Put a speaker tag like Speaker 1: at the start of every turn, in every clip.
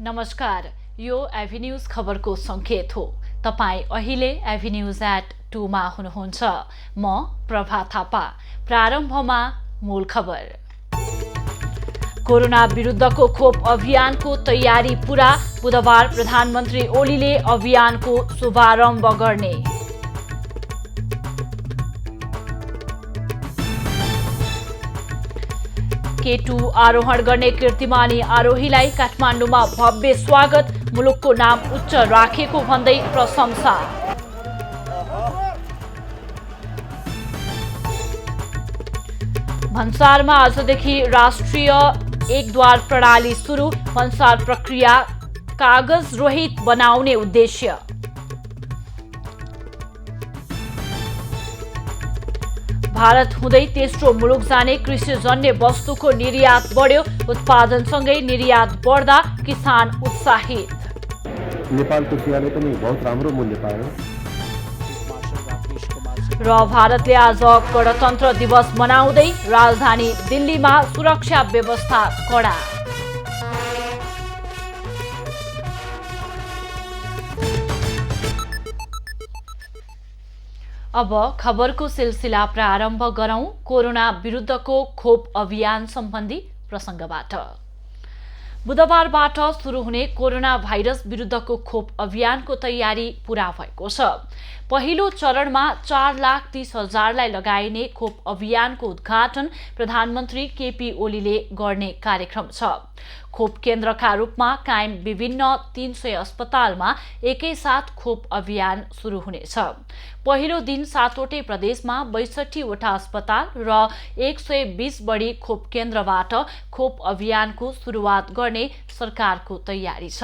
Speaker 1: नमस्कार, यो एभिन्यूज खबरको संकेत हो। तपाईँ अहिले एभिन्यूज@2 मा हुनुहुन्छ। म प्रभा थापा। प्रारम्भमा मूल खबर। कोरोना विरुद्धको खोप अभियानको तयारी पूरा। बुधबार प्रधानमन्त्री ओलीले अभियानको शुभारम्भ गर्ने। K2 आरोहण गर्ने कीर्तिमानी आरोहीलाई काठमाडौँमा भव्य स्वागत। मुलुकको नाम उच्च राखेको भन्दै प्रशंसा। भन्सारमा आजदेखि राष्ट्रिय एकद्वार प्रणाली सुरु। भन्सार प्रक्रिया कागज रहित बनाउने उद्देश्य। भारत हुँदै तेस्रो मुलुक जाने कृषिजन्य वस्तुको निर्यात बढ्यो। उत्पादनसँगै निर्यात बढ्दा किसान उत्साहित।
Speaker 2: नेपालको चियाले पनि बहुत राम्रो मूल्य पायो।
Speaker 1: र भारतले आज गणतन्त्र दिवस मनाउँदै राजधानी दिल्लीमा सुरक्षा व्यवस्था कडा। अब खबरको सिलसिला प्रारम्भ गरौं कोरोना विरुद्धको खोप अभियान सम्बन्धी प्रसंगबाट। बुधबारबाट सुरु हुने कोरोना भाइरस विरुद्धको खोप अभियानको तयारी पूरा भएको छ। पहिलो चरणमा 4,30,000लाई लगाइने खोप अभियानको उद्घाटन प्रधानमन्त्री केपी ओलीले गर्ने कार्यक्रम छ। खोप केन्द्रका रूपमा कायम विभिन्न 300 अस्पतालमा एकैसाथ खोप अभियान सुरु हुनेछ। पहिलो दिन 7वटै प्रदेशमा 62वटा अस्पताल र 120 बढी खोप केन्द्रबाट खोप अभियानको सुरुवात गर्ने सरकारको तयारी छ।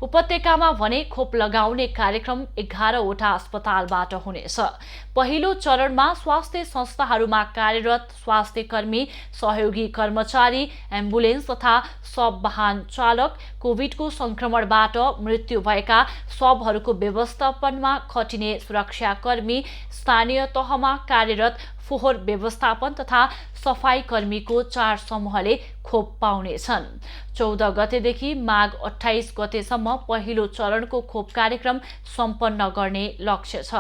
Speaker 1: उपत्यकामा भने खोप लगाउने कार्यक्रम 11वटा अस्पतालबाट हुनेछ। पहिलो चरणमा स्वास्थ्य संस्थाहरूमा कार्यरत स्वास्थ्य कर्मी, सहयोगी कर्मचारी, एम्बुलेन्स तथा सब वाहन चालक, कोभिडको संक्रमणबाट मृत्यु भएका शवहरूको व्यवस्थापनमा खटिने सुरक्षाकर्मी, स्थानीय तहमा कार्यरत फोहोर व्यवस्थापन तथा सफाई कर्मीको 4 समूहले खोप पाउनेछन्। 14 गतेदेखि माघ 28 गतेसम्म पहिलो चरणको खोप कार्यक्रम सम्पन्न गर्ने लक्ष्य छ।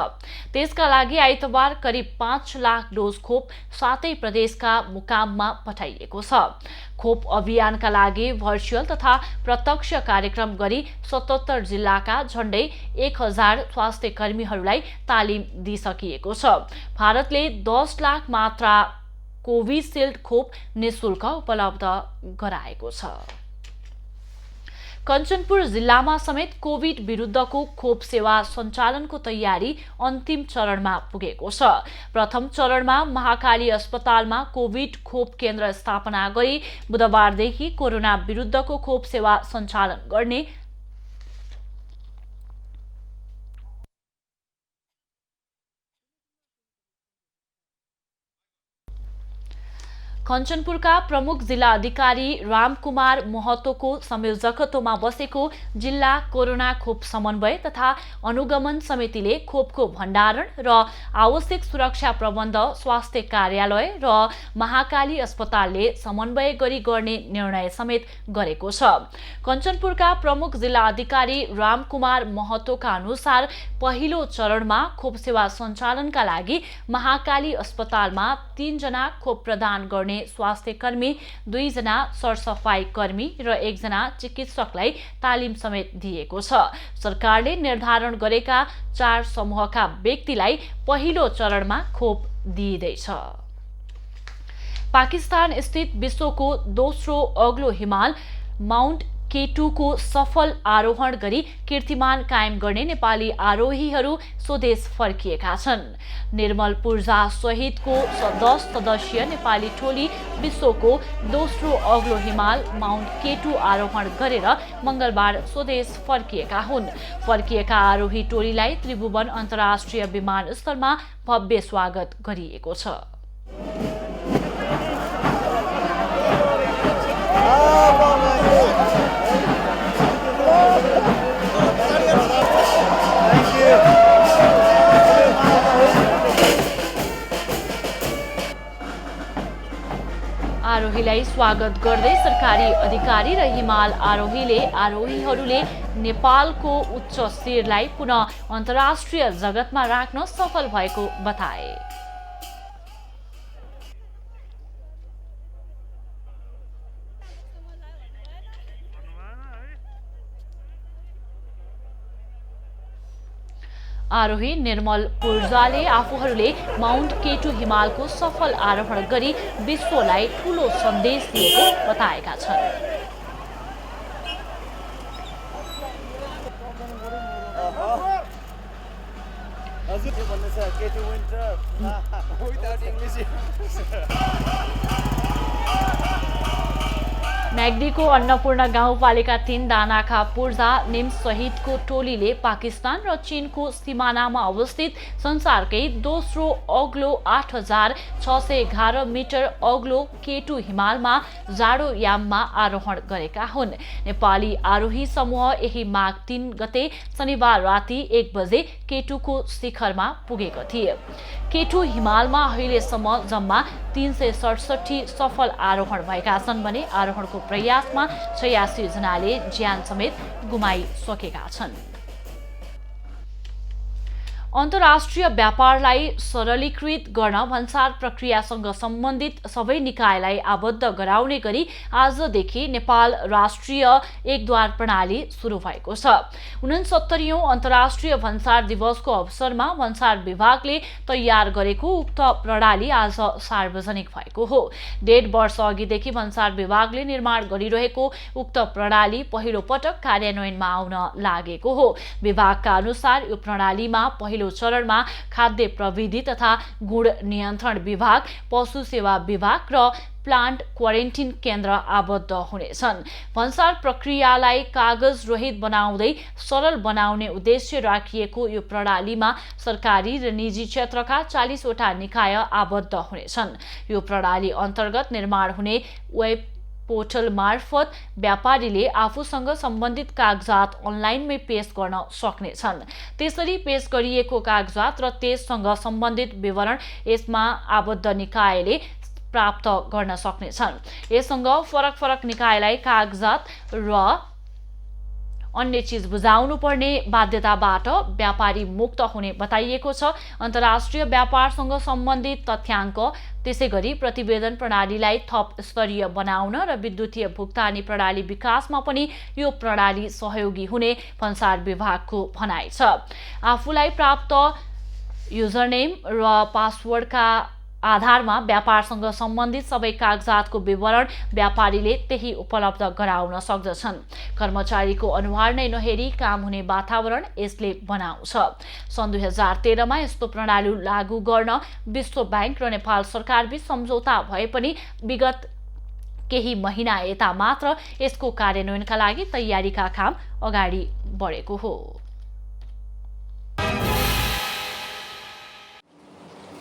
Speaker 1: त्यसका लागि आइतबार करिब 5 लाख डोज खोप 7 प्रदेशका मुकाममा पठाइएको छ। खोप अभियानका लागि भर्चुअल तथा प्रत्यक्ष कार्यक्रम गरी 77 जिल्लाका झण्डै 1000 स्वास्थ्य कर्मीहरूलाई तालिम दिइसकिएको छ। भारतले 10 लाख मात्रा कोभिसिल्ड खोप निशुल्क उपलब्ध गराएको छ। कञ्चनपुर जिल्लामा समेत कोभिड विरुद्धको खोप सेवा सञ्चालनको तयारी अन्तिम चरणमा पुगेको छ। प्रथम चरणमा महाकाली अस्पतालमा कोभिड खोप केन्द्र स्थापना गरी बुधबारदेखि कोरोना विरुद्धको खोप सेवा सञ्चालन गर्ने कञ्चनपुरका प्रमुख जिल्ला अधिकारी रामकुमार महतोको संयोजकत्वमा बसेको जिल्ला कोरोना खोप समन्वय तथा अनुगमन समितिले खोपको भण्डारण र आवश्यक सुरक्षा प्रबन्ध स्वास्थ्य कार्यालय र महाकाली अस्पतालले समन्वय गरी गर्ने निर्णय समेत गरेको छ। कञ्चनपुरका प्रमुख जिल्ला अधिकारी रामकुमार महतोका अनुसार पहिलो चरणमा खोप सेवा सञ्चालनका लागि महाकाली अस्पतालमा 3 जना खोप प्रदान गर्ने स्वास्थ्य कर्मी, 2 जना सरसफाई कर्मी र 1 जना चिकित्सकलाई तालिम समेत दिएको छ। सरकारले निर्धारण गरेका 4 समूहका व्यक्तिलाई पहिलो चरणमा खोप दिइँदैछ। पाकिस्तान स्थित विश्वको दोस्रो अग्लो हिमाल माउन्ट K2 को सफल आरोहण गरी कीर्तिमान कायम गर्ने नेपाली आरोहीहरू स्वदेश फर्किएका छन्। निर्मल पूर्जा सहितको 10 सदस्यीय नेपाली टोली विश्वको दोस्रो अग्लो हिमाल माउन्ट K2 आरोहण गरेर मंगलबार स्वदेश फर्किएका हुन्। फर्किएका आरोही टोलीलाई त्रिभुवन अन्तर्राष्ट्रिय विमानस्थलमा भव्य स्वागत गरिएको छ। आरोहीलाई स्वागत गर्दै सरकारी अधिकारी र हिमाल आरोहीहरूले नेपालको उच्च शिरलाई पुनः अन्तर्राष्ट्रिय जगतमा राख्न सफल भएको बताए। आरोही निर्मल पूर्जाले आफूहरूले माउन्ट केटु हिमालको सफल आरोहण गरी विश्वलाई ठूलो सन्देश दिएको बताएका छन्। म्याग्दीको अन्नपूर्ण गाउँपालिका 3 दानाखा पूर्जा निम्स सहितको टोलीले पाकिस्तान र चीनको सिमानामा अवस्थित संसारकै दोस्रो अग्लो 8611 मिटर अग्लो केटु हिमालमा जाडो याममा आरोहण गरेका हुन्। नेपाली आरोही समूह यही माघ 3 गते शनिबार राति 1 बजे केटुको शिखरमा पुगेका थिए। केटु हिमालमा अहिलेसम्म जम्मा 367 सफल आरोहण भएका छन् भने आरोहणको प्रयासमा 86 जनाले ज्यान समेत गुमाइसकेका छन्। अन्तर्राष्ट्रिय व्यापारलाई सरलीकृत गर्न भन्सार प्रक्रियासँग सम्बन्धित सबै निकायलाई आबद्ध गराउने गरी आजदेखि नेपाल राष्ट्रिय एकद्वार प्रणाली सुरु भएको छ। 69औं अन्तर्राष्ट्रिय भन्सार दिवसको अवसरमा भन्सार विभागले तयार गरेको उक्त प्रणाली आज सार्वजनिक भएको हो। 1.5 वर्ष अघिदेखि भन्सार विभागले निर्माण गरिरहेको उक्त प्रणाली पहिलो पटक कार्यान्वयनमा आउन लागेको हो। विभागका अनुसार यो प्रणालीमा पहिलो चरणमा खाद्य प्रविधि तथा गुण नियन्त्रण विभाग, पशु सेवा विभाग र प्लान्ट क्वारेन्टिन केन्द्र आबद्ध हुनेछन्। भन्सार प्रक्रियालाई कागज रहित बनाउँदै सरल बनाउने उद्देश्य राखिएको यो प्रणालीमा सरकारी र निजी क्षेत्रका 40 वटा निकाय आबद्ध हुनेछन्। यो प्रणाली अन्तर्गत निर्माण हुने वेब पोर्टल मार्फत व्यापारीले आफूसँग सम्बन्धित कागजात अनलाइनमै पेश गर्न सक्नेछन्। त्यसरी पेश गरिएको कागजात र त्यससँग सम्बन्धित विवरण यसमा आबद्ध निकायले प्राप्त गर्न सक्नेछन्। यससँग फरक निकायलाई कागजात र अन्य चीज बुझाउनु पर्ने बाध्यताबाट व्यापारी मुक्त हुने बताइएको छ। अन्तर्राष्ट्रिय व्यापारसँग सम्बन्धित तथ्याङ्क, त्यसैगरी प्रतिवेदन प्रणालीलाई थप स्तरीय बनाउन र विद्युतीय भुक्तानी प्रणाली विकासमा पनि यो प्रणाली सहयोगी हुने भन्सार विभागको भनाइ छ। आफूलाई प्राप्त युजरनेम र पासवर्डका आधारमा व्यापारसँग सम्बन्धित सबै कागजातको विवरण व्यापारीले त्यही उपलब्ध गराउन सक्दछन्। कर्मचारीको अनुहार नै नहेरी काम हुने वातावरण यसले बनाउँछ। सन् 2013 मा यस्तो प्रणाली लागू गर्न विश्व बैंक र नेपाल सरकारबीच सम्झौता भए पनि विगत केही महिना यता मात्र यसको कार्यान्वयनका लागि तयारीका काम अगाडि बढेको हो।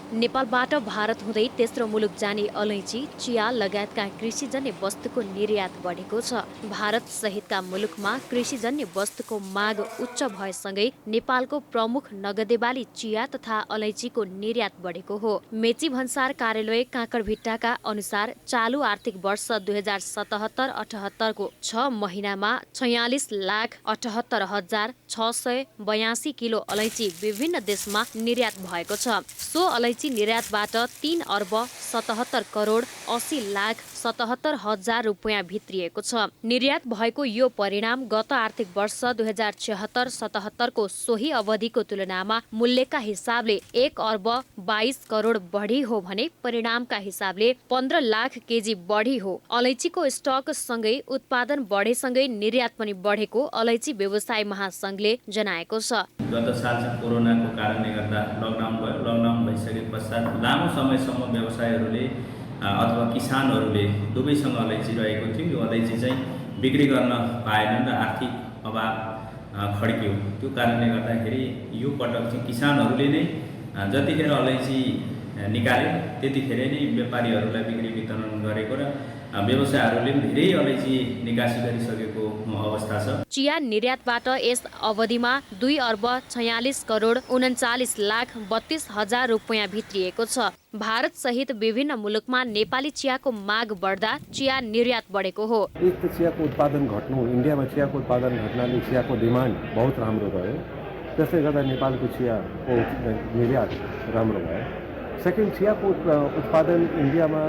Speaker 3: नेपालबाट भारत हुँदै तेस्रो मुलुक जाने अलैँची, चिया लगायतका कृषिजन्य वस्तुको निर्यात बढेको छ। भारत सहितका मुलुकमा कृषिजन्य वस्तुको माग उच्च भएसँगै नेपालको प्रमुख नगदेबाली चिया तथा अलैँचीको निर्यात बढेको हो। मेची भन्सार कार्यालय काँकरभिट्टाका अनुसार चालु आर्थिक वर्ष 2077-78 को 6 महिनामा 46,78,682 किलो अलैँची विभिन्न देशमा निर्यात भएको छ। सो अलैँची निर्यातबाट 3 अर्ब 77 करोड 80 लाख 77 हजार रुपियाँ भित्रिएको छ। निर्यात भएको यो परिणाम गत आर्थिक वर्ष 2076-77 को सोही अवधिको तुलनामा मूल्यका हिसाबले 1 अर्ब 22 करोड बढी हो भने परिणामका हिसाबले 15 लाख केजी बढी हो। अलैँचीको स्टक सँगै उत्पादन बढेसँगै निर्यात पनि बढेको अलैँची व्यवसाय महासंघले जनाएको छ।
Speaker 4: गत साल चाहिँ कोरोनाको कारणले गर्दा लकडाउन भइसके पश्चात लामो समयसम्म व्यवसायहरूले अथवा किसानहरूले दुवैसँग अलैँची रहेको थियो। यो अलैँची चाहिँ बिक्री गर्न पाएनन् र आर्थिक अभाव खड्क्यो। त्यो कारणले गर्दाखेरि यो पटक चाहिँ किसानहरूले नै जतिखेर अलैँची निकाल्यो त्यतिखेर नै व्यापारीहरूलाई बिक्री वितरण गरेको र व्यवसायहरूले पनि धेरै अलैँची निकासी गरिसकेको अवस्था छ।
Speaker 3: चिया निर्यातबाट यस अवधिमा 2 अर्ब 46 करोड 39 लाख 32 हजार रुपियाँ भित्रिएको छ। भारत सहित विभिन्न मुलुकमा नेपाली चियाको माग बढ्दा चिया निर्यात बढेको हो।
Speaker 2: एक त चियाको उत्पादन घट्नु, इन्डियामा चियाको उत्पादन घट्नाले चियाको डिमान्ड बहुत राम्रो रह्यो, त्यसले गर्दा नेपालको चियाको निर्यात राम्रो भयो। सेकेन्ड, चियाको उत्पादन इन्डियामा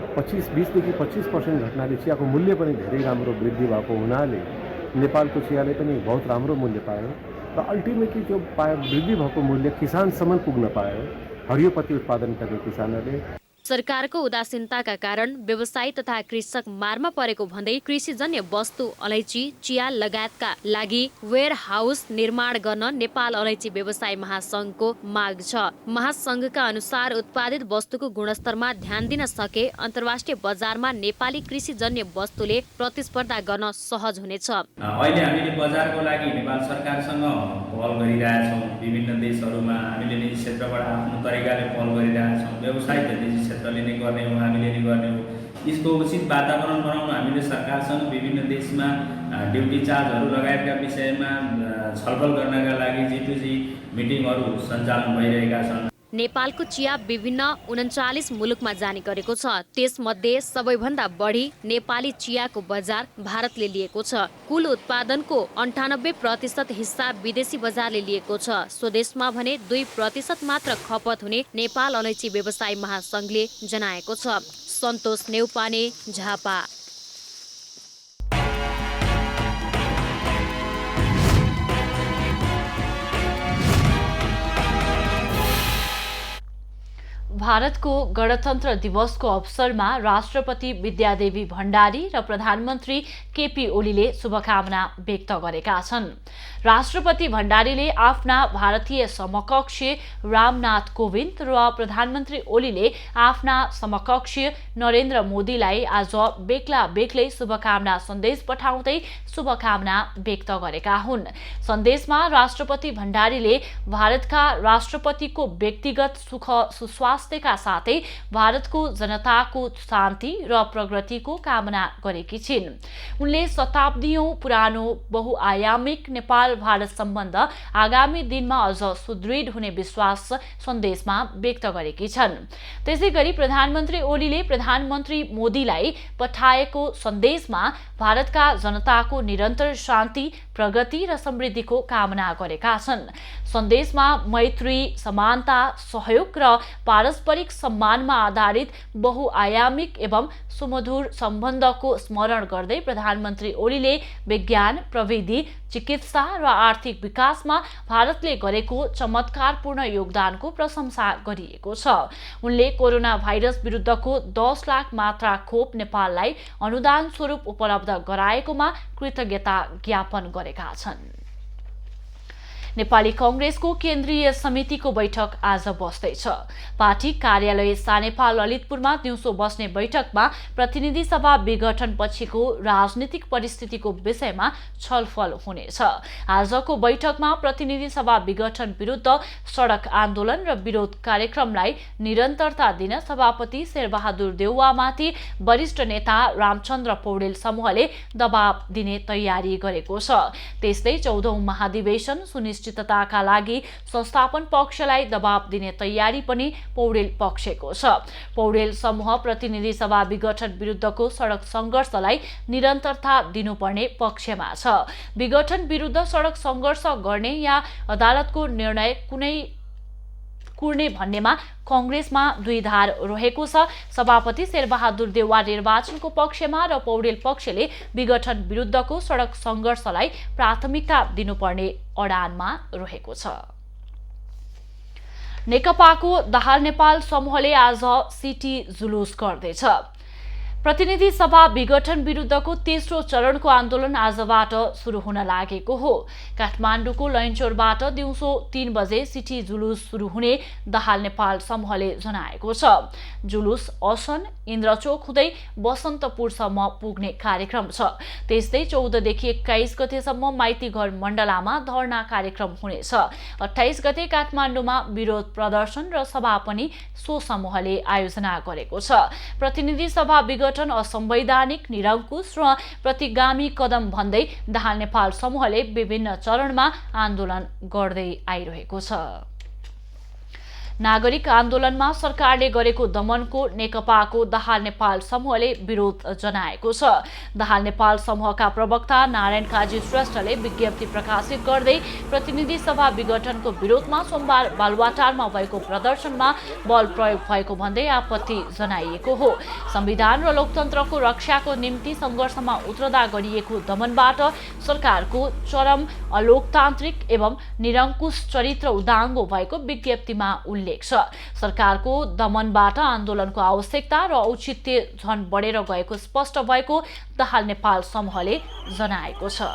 Speaker 2: 20देखि 25% घट्नाले चियाको मूल्य पनि धेरै राम्रो वृद्धि भएको हुनाले नेपालको चियाले पनि बहुत राम्रो मूल्य पायो र अल्टिमेटली त्यो वृद्धि भएको मूल्य किसानसम्म पुग्न पायो, हरियोपत्ती उत्पादन गर्ने किसानहरूले।
Speaker 3: सरकारको उदासीनताका कारण व्यवसायी तथा कृषक मारमा परेको भन्दै कृषिजन्य वस्तु अलैँची, चिया लगायतका लागि वेयर हाउस निर्माण गर्न नेपाल अलैँची व्यवसाय महासंघको माग छ। महासंघका अनुसार उत्पादित वस्तुको गुणस्तरमा ध्यान दिन सके अन्तर्राष्ट्रिय बजारमा नेपाली कृषिजन्य वस्तुले प्रतिस्पर्धा गर्न सहज हुनेछ।
Speaker 4: अहिले हामीले बजारको लागि नेपाल सरकारसँग पहल गरिरहेछौँ। विभिन्न देशहरूमा हामीले निजी क्षेत्रबाट आफ्नो तरिकाले पहल गरिरहेछौँ। व्यवसाय त निजी क्षेत्रले नै गर्ने हो, हामीले नै गर्ने हो। यसको उचित वातावरण बनाउन हामीले सरकारसँग विभिन्न देशमा ड्युटी चार्जहरू लगायतका विषयमा छलफल गर्नका लागि G2G मिटिङहरू सञ्चालन भइरहेका छन्।
Speaker 3: नेपालको चिया विभिन्न 39 मुलुकमा जाने गरेको छ। त्यसमध्ये सबैभन्दा बढी नेपाली चियाको बजार भारतले लिएको छ। कुल उत्पादनको 98% हिस्सा विदेशी बजारले लिएको छ। स्वदेशमा भने 2% मात्र खपत हुने नेपाल अलैँची व्यवसाय महासंघले जनाएको छ। सन्तोष नेउपाने, झापा।
Speaker 1: भारतको गणतन्त्र दिवसको अवसरमा राष्ट्रपति विद्यादेवी भण्डारी र प्रधानमन्त्री केपी ओलीले शुभकामना व्यक्त गरेका छन्। राष्ट्रपति भण्डारीले आफ्ना भारतीय समकक्षी रामनाथ कोविन्द र प्रधानमन्त्री ओलीले आफ्ना समकक्षी नरेन्द्र मोदीलाई आज बेग्ला बेग्लै शुभकामना सन्देश पठाउँदै शुभकामना व्यक्त गरेका हुन्। सन्देशमा राष्ट्रपति भण्डारीले भारतका राष्ट्रपतिको व्यक्तिगत सुख सुस्वास्थ्यका साथै भारतको जनताको शान्ति र प्रगतिको कामना गरेकी छिन्। उनले शताब्दीऔं पुरानो बहुआयामिक नेपाल भारत सम्बन्ध आगामी दिनमा अझ सुदृढ हुने विश्वास सन्देशमा व्यक्त गरेकी छन्। त्यसैगरी प्रधानमन्त्री ओलीले प्रधानमन्त्री मोदीलाई पठाएको सन्देशमा भारतका जनताको निरन्तर शान्ति, प्रगति र समृद्धिको कामना गरेका छन्। सन्देशमा मैत्री, समानता, सहयोग र पारस्परिक सम्मानमा आधारित बहुआयामिक एवं सुमधुर सम्बन्धको स्मरण गर्दै प्रधानमन्त्री ओलीले विज्ञान, प्रविधि, चिकित्सा र आर्थिक विकासमा भारतले गरेको चमत्कारपूर्ण योगदानको प्रशंसा गरिएको छ। उनले कोरोना भाइरस विरुद्धको 10 लाख मात्रा खोप नेपाललाई अनुदान स्वरूप उपलब्ध गराएकोमा कृतज्ञता ज्ञापन गरेका छन्। नेपाली कांग्रेसको केन्द्रीय समितिको बैठक आज बस्दैछ। पार्टी कार्यालय सानेपा ललितपुरमा दिउँसो बस्ने बैठकमा प्रतिनिधि सभा विघटन पछिको राजनीतिक परिस्थितिको विषयमा छलफल हुनेछ। आजको बैठकमा प्रतिनिधि सभा विघटन विरुद्ध सडक आन्दोलन र विरोध कार्यक्रमलाई निरन्तरता दिन सभापति शेरबहादुर देउवामाथि वरिष्ठ नेता रामचन्द्र पौडेल समूहले दबाव दिने तयारी गरेको छ। त्यस्तै 14औं महाधिवेशन सुनिश्चितताका लागि संस्थापन पक्षलाई दबाव दिने तयारी पनि पौडेल पक्षको छ। पौडेल समूह प्रतिनिधि सभा विघटन विरुद्धको सडक संघर्षलाई निरन्तरता दिनुपर्ने पक्षमा छ। विघटन विरुद्ध सडक संघर्ष गर्ने या अदालतको निर्णय कुर्ने भन्नेमा कांग्रेसमा द्विधार रहेको छ। सभापति शेरबहादुर देउवा निर्वाचनको पक्षमा र पौडेल पक्षले विघटन विरुद्धको सडक संघर्षलाई प्राथमिकता दिनुपर्ने अडानमा रहेको छ। नेकपाको दाहाल नेपाल समूहले आज सिटी जुलुस गर्दैछ। प्रतिनिधि सभा विघटन विरुद्धको तेस्रो चरणको आन्दोलन आजबाट सुरु हुन लागेको हो। काठमाडौँको लैनचौरबाट दिउँसो 3 बजे सिटी जुलुस सुरु हुने दाहाल नेपाल समूहले जनाएको छ। जुलुस असन इन्द्रचोक हुँदै बसन्तपुरसम्म पुग्ने कार्यक्रम छ। त्यस्तै 14 देखि 21 गतेसम्म माइतीघर मण्डलामा धरना कार्यक्रम हुनेछ। 28 गते काठमाडौँमा विरोध प्रदर्शन र सभा पनि सो समूहले आयोजना गरेको छ। प्रतिनिधि सभा विघटन असंवैधानिक, निरङ्कुश र प्रतिगामी कदम भन्दै दाहाल नेपाल समूहले विभिन्न चरणमा आन्दोलन गर्दै आइरहेको छ। नागरिक आन्दोलनमा सरकारले गरेको दमनको नेकपाको दाहाल नेपाल समूहले विरोध जनाएको छ। दाहाल नेपाल समूहका प्रवक्ता नारायण काजी श्रेष्ठले विज्ञप्ति प्रकाशित गर्दै प्रतिनिधि सभा विघटनको विरोधमा सोमबार बालुवाटारमा भएको प्रदर्शनमा बल प्रयोग भएको भन्दै आपत्ति जनाइएको हो। संविधान र लोकतन्त्रको रक्षाको निम्ति सङ्घर्षमा उत्रदा गरिएको दमनबाट सरकारको चरम अलोकतान्त्रिक एवं निरङ्कुश चरित्र उदाङ्गो भएको विज्ञप्तिमा उल्लेख छ। सरकारको दमनबाट आन्दोलनको आवश्यकता र औचित्य झन बढेर गएको स्पष्ट भएको दाहाल नेपाल समूहले जनाएको छ।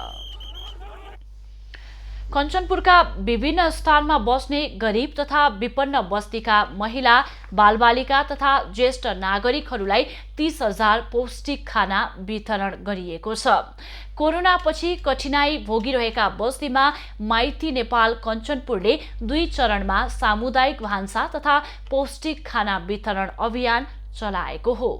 Speaker 1: कञ्चनपुरका विभिन्न स्थानमा बस्ने गरिब तथा विपन्न बस्तीका महिला, बालबालिका तथा ज्येष्ठ नागरिकहरूलाई 30,000 पौष्टिक खाना वितरण गरिएको छ। कोरोनापछि कठिनाई भोगिरहेका बस्तीमा माइती नेपाल कञ्चनपुरले 2 चरणमा सामुदायिक भान्सा तथा पौष्टिक खाना वितरण अभियान चलाएको हो।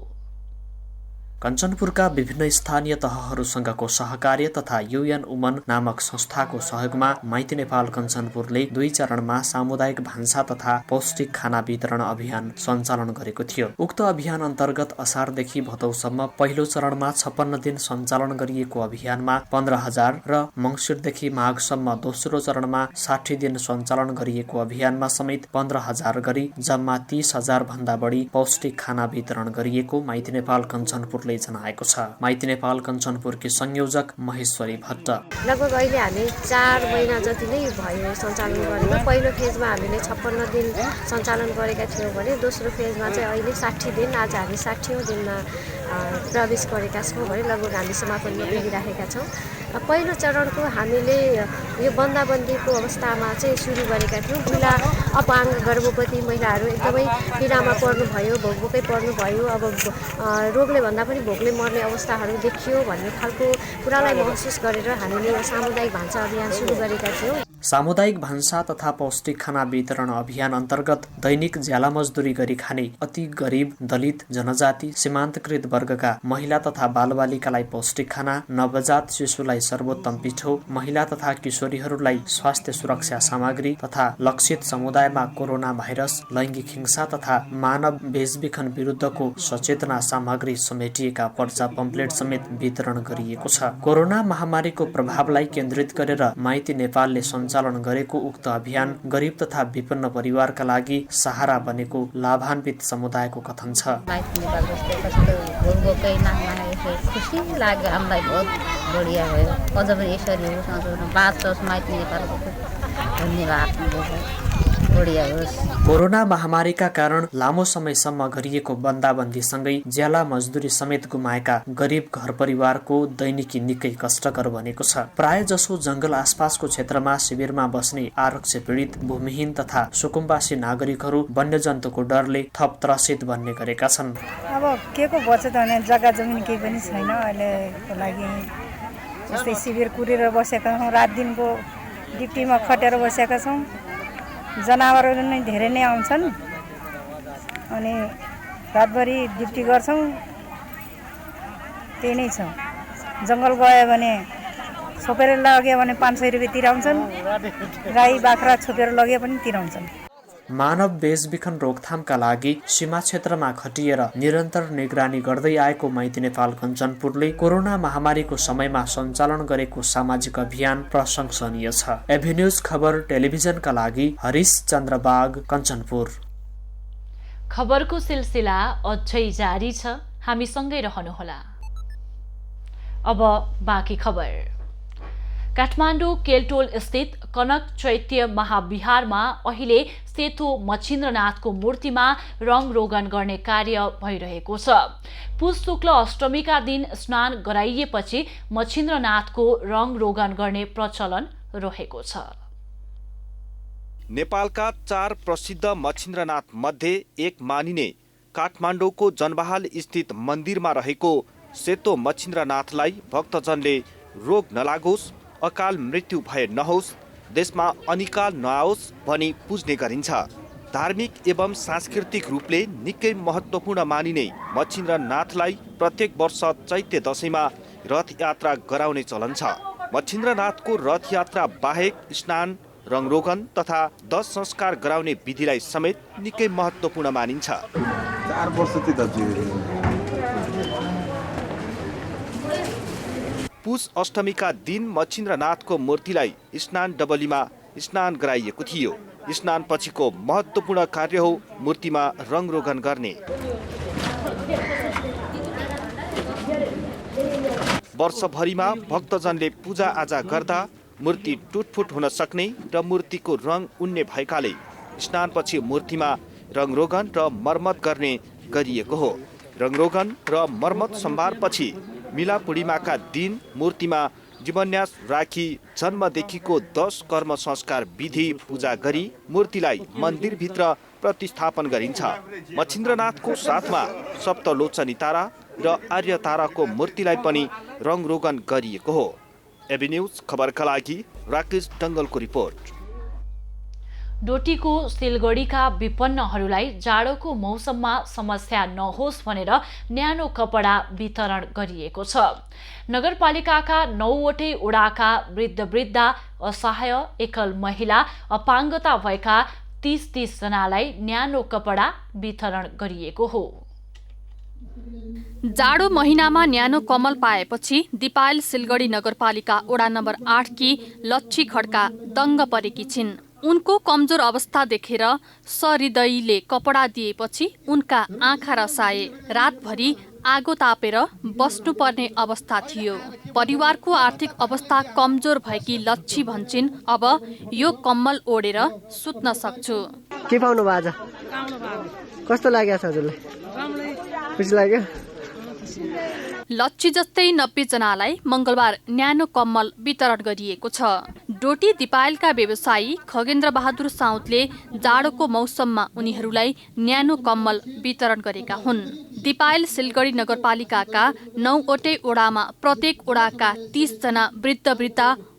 Speaker 5: कञ्चनपुरका विभिन्न स्थानीय तहहरूसँगको सहकार्य तथा युएन उमन नामक संस्थाको सहयोगमा माइती नेपाल कञ्चनपुरले 2 चरणमा सामुदायिक भान्सा तथा पौष्टिक खाना वितरण अभियान सञ्चालन गरेको थियो। उक्त अभियान अन्तर्गत असारदेखि भदौसम्म पहिलो चरणमा 56 दिन सञ्चालन गरिएको अभियानमा 15,000 र मङ्सिरदेखि माघसम्म दोस्रो चरणमा 60 दिन सञ्चालन गरिएको अभियानमा समेत 15,000 गरी जम्मा 30,000 भन्दा बढी पौष्टिक खाना वितरण गरिएको माइती नेपाल कञ्चनपुरले जनाएको छ। माइती नेपाल कञ्चनपुरकी संयोजक महेश्वरी भट्ट
Speaker 6: लगभग अहिले हामी 4 महिना जति नै भयो सञ्चालन गरेको। पहिलो फेजमा हामीले 56 दिन सञ्चालन गरेका थियौँ भने दोस्रो फेजमा चाहिँ अहिले 60 दिन, आज हामी 60औं दिनमा प्रवेश गरेका छौँ भने लगभग हामी समापनमा पुगिराखेका छौँ। पहिलो चरणको हामीले यो बन्दाबन्दीको अवस्थामा चाहिँ सुरु गरेका थियौँ। महिला अपाङ्ग गर्भवती महिलाहरू एकदमै पीडामा पर्नुभयो, भोकभोकै पर्नुभयो, अब रोगले भन्दा पनि भोकले मर्ने अवस्थाहरू देखियो भन्ने खालको कुरालाई महसुस गरेर हामीले यो सामुदायिक भान्सा अभियान सुरु गरेका थियौँ।
Speaker 5: सामुदायिक भान्सा तथा पौष्टिक खाना वितरण अभियान अन्तर्गत दैनिक ज्याला मजदुरी गरी खाने अति गरिब, दलित, जनजाति, सीमान्तकृत वर्गका महिला तथा बालबालिकालाई पौष्टिक खाना, नवजात शिशुलाई सर्वोत्तम पिठो, महिला तथा किशोरीहरूलाई स्वास्थ्य सुरक्षा सामग्री तथा लक्षित समुदायमा कोरोना भाइरस, लैङ्गिक हिंसा तथा मानव बेचबिखन विरुद्धको सचेतना सामग्री समेटिएका पर्चा पम्पलेट समेत वितरण गरिएको छ। कोरोना महामारीको प्रभावलाई केन्द्रित गरेर माइती नेपालले सञ्चालन गरेको उक्त अभियान गरिब तथा विपन्न परिवारका लागि सहारा बनेको लाभान्वित समुदायको कथन छ।
Speaker 7: माइती नेपाल जस्तो कस्तो भोकभोकै नाममा खुसी लाग्यो, हामीलाई बहुत बढिया भयो। अझ पनि यसरी होस्, बाँच्छ माइती नेपालको धन्यवाद।
Speaker 5: कोरोना महामारीका कारण लामो समयसम्म गरिएको बन्दाबन्दीसँगै ज्याला मजदुरी समेत गुमाएका गरिब घर परिवारको दैनिकी निकै कष्टकर बनेको छ। प्राय जसो जंगल आसपासको क्षेत्रमा शिविरमा बस्ने आरक्ष पीडित, भूमिहीन तथा सुकुम्बासी नागरिकहरू वन्यजन्तुको डरले थप त्रसित बन्ने गरेका छन्।
Speaker 8: अब के को बचत भने जग्गा जमिन केही पनि छैन अहिलेको लागि। जस्तै शिविर कुरेर बसेका छौँ, रात दिनको ड्युटीमा खटेर बसेका छौँ। जनावरहरू नै धेरै नै आउँछन् अनि रातभरि ड्युटी गर्छौँ, त्यही नै छ। जङ्गल गयो भने छोपेर लग्यो भने 500 रुपियाँ तिराउँछन्, गाई बाख्रा छोपेर लगे पनि तिराउँछन्।
Speaker 5: मानव बेचबिखन रोकथामका लागि सीमा क्षेत्रमा खटिएर निरन्तर निगरानी गर्दै आएको माइती नेपाल कञ्चनपुरले कोरोना महामारीको समयमा सञ्चालन गरेको सामाजिक अभियान प्रशंसनीय छ। एभिन्यूज खबर टेलिभिजनका लागि हरिश चन्द्र बाग, कञ्चनपुर।
Speaker 1: खबरको सिलसिला अझै जारी छ, हामी सँगै रहनुहोला। अब बाँकी खबर। काठमाडौँ केल्टोल स्थित कनक चैत्य महाविहारमा अहिले सेतो मच्छिन्द्रनाथको मूर्तिमा रङरोगन गर्ने कार्य भइरहेको छ। पुष शुक्ल अष्टमीका दिन स्नान गराइएपछि मच्छिन्द्रनाथको रङरोगन गर्ने प्रचलन रहेको छ।
Speaker 9: नेपालका 4 प्रसिद्ध मच्छिन्द्रनाथ मध्ये एक मानिने काठमाडौँको जनबहाल स्थित मन्दिरमा रहेको सेतो मच्छिन्द्रनाथलाई भक्तजनले रोग नलागोस्, अकाल मृत्यु भए नहोस्, देशमा अनिकाल नआओस् भनी पुज्ने गरिन्छ। धार्मिक एवं सांस्कृतिक रूपले निकै महत्त्वपूर्ण मानिने मच्छिन्द्रनाथलाई प्रत्येक वर्ष चैत्य दशैँमा रथयात्रा गराउने चलन छ। मच्छिन्द्रनाथको रथयात्रा बाहेक स्नान, रङरोगन तथा 10 संस्कार गराउने विधिलाई समेत निकै महत्त्वपूर्ण मानिन्छ।
Speaker 2: 4 वर्ष
Speaker 9: पुष अष्टमीका दिन मच्छिन्द्रनाथको मूर्तिलाई स्नान डबलीमा स्नान गराइएको थियो। स्नान पछिको महत्त्वपूर्ण कार्य हो मूर्तिमा रङरोगन गर्ने। वर्षभरिमा भक्तजनले पूजाआजा गर्दा मूर्ति टुटफुट हुन सक्ने र मूर्तिको रङ उड्ने भएकाले स्नानपछि मूर्तिमा रङरोगन र मर्मत गर्ने गरिएको हो। रङरोगन र मर्मत सम्भारपछि मिला पूर्णिमाका दिन मूर्तिमा जीवन्यास राखी जन्मदेखिको 10 कर्म संस्कार विधि पूजा गरी मूर्तिलाई मन्दिरभित्र प्रतिस्थापन गरिन्छ। मच्छिन्द्रनाथको साथमा सप्तलोचनी तारा र आर्य ताराको मूर्तिलाई पनि रङरोगन गरिएको हो। एबी न्यूज खबरका लागि राकेश डङ्गलको रिपोर्ट।
Speaker 1: डोटीको सिलगढीका विपन्नहरूलाई जाडोको मौसममा समस्या नहोस् भनेर न्यानो कपडा वितरण गरिएको छ। नगरपालिकाका 9वटै वडाका वृद्ध, असहाय, एकल महिला, अपाङ्गता भएका 30 जनालाई न्यानो कपडा वितरण गरिएको हो।
Speaker 10: जाडो महिनामा न्यानो कम्बल पाएपछि दिपायल सिलगढी नगरपालिका वडा नम्बर 8 की लच्छी खड्का दङ्ग परेकी छिन्। उनको कमजोर अवस्था देखेर सहृदयीले कपडा दिएपछि उनका आँखा रसाए। रातभरि आगो तापेर बस्नुपर्ने अवस्था थियो। परिवारको आर्थिक अवस्था कमजोर भएकी लच्छी भन्छिन्, अब यो कम्बल ओढेर सुत्न सक्छु।
Speaker 11: के पाउनु भयो आज? कस्तो लाग्यो हजुरलाई? खुसी लाग्यो?
Speaker 10: लच्छी जस्तै 90 जनालाई मंगलबार न्यानो कम्बल वितरण गरिएको छ। डोटी दिपायलका व्यवसायी खगेन्द्र बहादुर साउदले जाडोको मौसममा उनीहरूलाई न्यानो कम्बल वितरण गरेका हुन्। दिपायल सिलगढी नगरपालिकाका 9वटै वडामा प्रत्येक वडाका 30 जना वृद्ध,